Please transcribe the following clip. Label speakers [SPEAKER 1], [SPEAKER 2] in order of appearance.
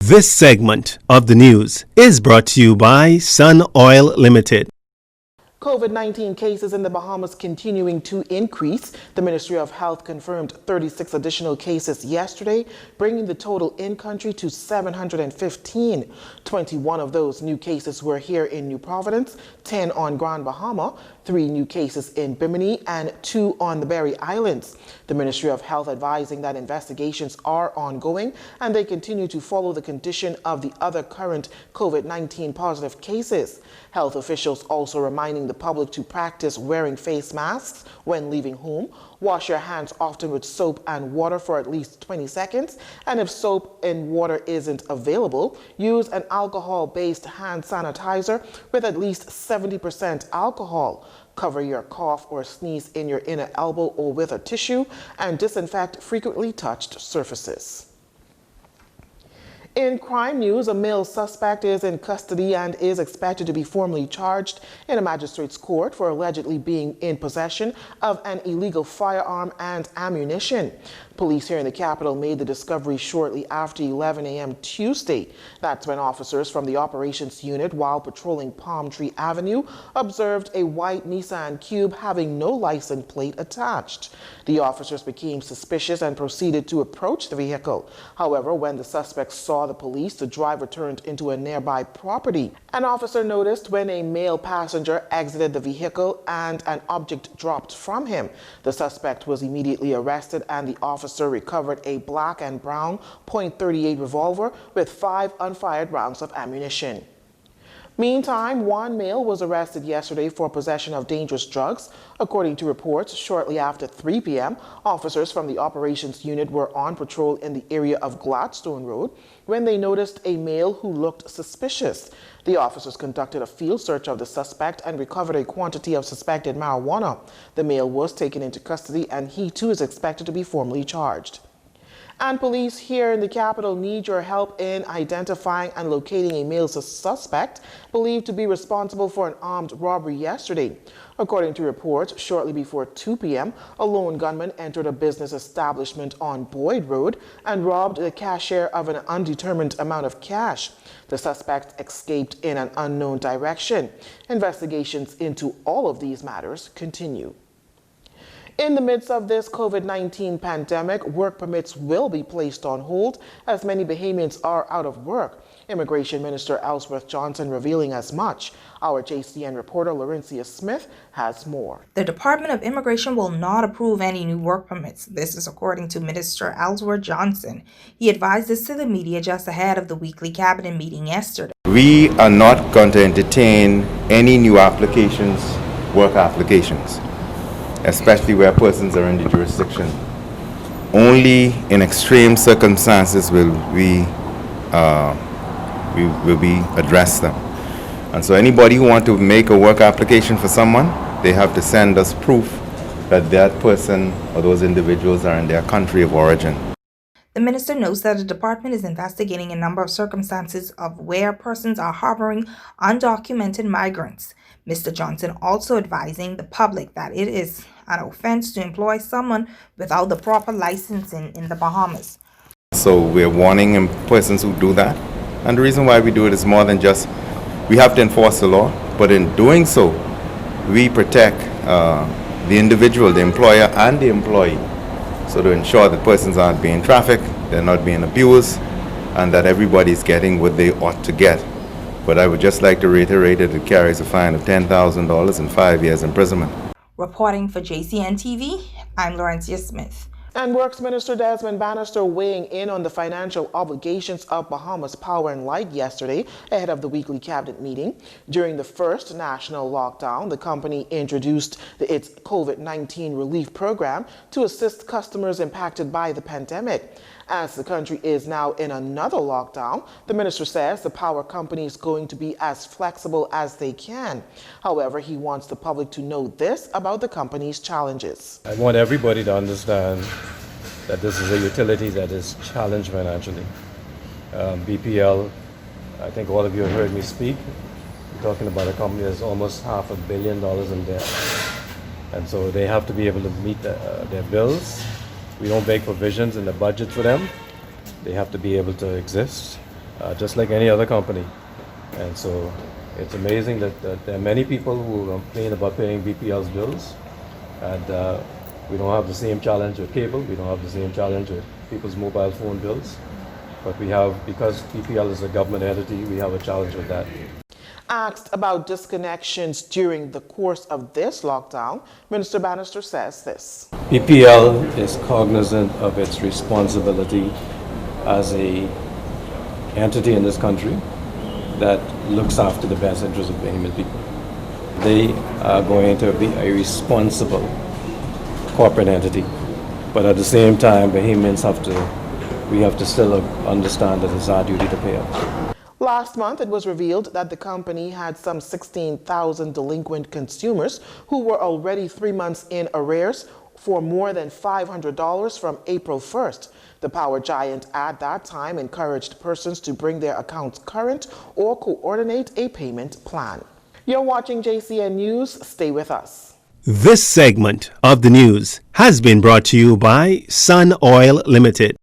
[SPEAKER 1] This segment of the news is brought to you by Sun Oil Limited.
[SPEAKER 2] COVID-19 cases in the Bahamas continuing to increase. The Ministry of Health confirmed 36 additional cases yesterday, bringing the total in country to 715. 21 of those new cases were here in New Providence, 10 on Grand Bahama, 3 new cases in Bimini, and 2 on the Berry Islands. The Ministry of Health advising that investigations are ongoing and they continue to follow the condition of the other current COVID-19 positive cases. Health officials also reminding the public to practice wearing face masks when leaving home. Wash your hands often with soap and water for at least 20 seconds. And if soap and water isn't available, use an alcohol-based hand sanitizer with at least 70% alcohol. Cover your cough or sneeze in your inner elbow or with a tissue, and disinfect frequently touched surfaces. In crime news, a male suspect is in custody and is expected to be formally charged in a magistrate's court for allegedly being in possession of an illegal firearm and ammunition. Police here in the capital made the discovery shortly after 11 a.m. Tuesday. That's when officers from the operations unit, while patrolling Palm Tree Avenue, observed a white Nissan Cube having no license plate attached. The officers became suspicious and proceeded to approach the vehicle. However, when the suspects saw the police, the driver turned into a nearby property. An officer noticed when a male passenger exited the vehicle and an object dropped from him. The suspect was immediately arrested and the officer recovered a black and brown .38 revolver with 5 unfired rounds of ammunition. Meantime, one male was arrested yesterday for possession of dangerous drugs. According to reports, shortly after 3 p.m., officers from the operations unit were on patrol in the area of Gladstone Road when they noticed a male who looked suspicious. The officers conducted a field search of the suspect and recovered a quantity of suspected marijuana. The male was taken into custody and he too is expected to be formally charged. And police here in the capital need your help in identifying and locating a male suspect believed to be responsible for an armed robbery yesterday. According to reports, shortly before 2 p.m., a lone gunman entered a business establishment on Boyd Road and robbed the cashier of an undetermined amount of cash. The suspect escaped in an unknown direction. Investigations into all of these matters continue. In the midst of this COVID-19 pandemic, work permits will be placed on hold as many Bahamians are out of work. Immigration Minister Ellsworth Johnson revealing as much. Our JCN reporter Laurencia Smith has more.
[SPEAKER 3] The Department of Immigration will not approve any new work permits. This is according to Minister Ellsworth Johnson. He advised this to the media just ahead of the weekly cabinet meeting yesterday.
[SPEAKER 4] We are not going to entertain any new applications, work applications, especially where persons are in the jurisdiction. Only in extreme circumstances will we address them. And so anybody who wants to make a work application for someone, they have to send us proof that that person or those individuals are in their country of origin.
[SPEAKER 3] The minister notes that the department is investigating a number of circumstances of where persons are harboring undocumented migrants. Mr. Johnson also advising the public that it is an offense to employ someone without the proper licensing in the Bahamas.
[SPEAKER 4] So we're warning persons who do that. And the reason why we do it is more than just we have to enforce the law, but in doing so, we protect the individual, the employer, and the employee. So to ensure that persons aren't being trafficked, they're not being abused, and that everybody's getting what they ought to get. But I would just like to reiterate that it carries a fine of $10,000 and 5 years imprisonment.
[SPEAKER 3] Reporting for Jcn TV, I'm Laurencia Smith.
[SPEAKER 2] And Works Minister Desmond Bannister weighing in on the financial obligations of Bahamas Power and Light yesterday ahead of the weekly cabinet meeting. During the first national lockdown, the company introduced its COVID-19 relief program to assist customers impacted by the pandemic. As the country is now in another lockdown, the minister says the power company is going to be as flexible as they can. However, he wants the public to know this about the company's challenges.
[SPEAKER 5] I want everybody to understand that this is a utility that is challenged financially. BPL, I think all of you have heard me speak. We're talking about a company that's almost $500 million in debt. And so they have to be able to meet their bills. We don't make provisions in the budget for them. They have to be able to exist. just like any other company. And so it's amazing that there are many people who complain about paying BPL's bills, and we don't have the same challenge with cable, we don't have the same challenge with people's mobile phone bills, but we have, because BPL is a government entity, we have a challenge with that.
[SPEAKER 2] Asked about disconnections during the course of this lockdown, Minister Bannister says this.
[SPEAKER 5] BPL is cognizant of its responsibility as a entity in this country that looks after the best interests of Bahamian people. They are going to be a responsible corporate entity, but at the same time, Bahamians we have to still understand that it's our duty to pay up.
[SPEAKER 2] Last month, it was revealed that the company had some 16,000 delinquent consumers who were already 3 months in arrears for more than $500 from April 1st. The power giant at that time encouraged persons to bring their accounts current or coordinate a payment plan. You're watching JCN News. Stay with us.
[SPEAKER 1] This segment of the news has been brought to you by Sun Oil Limited.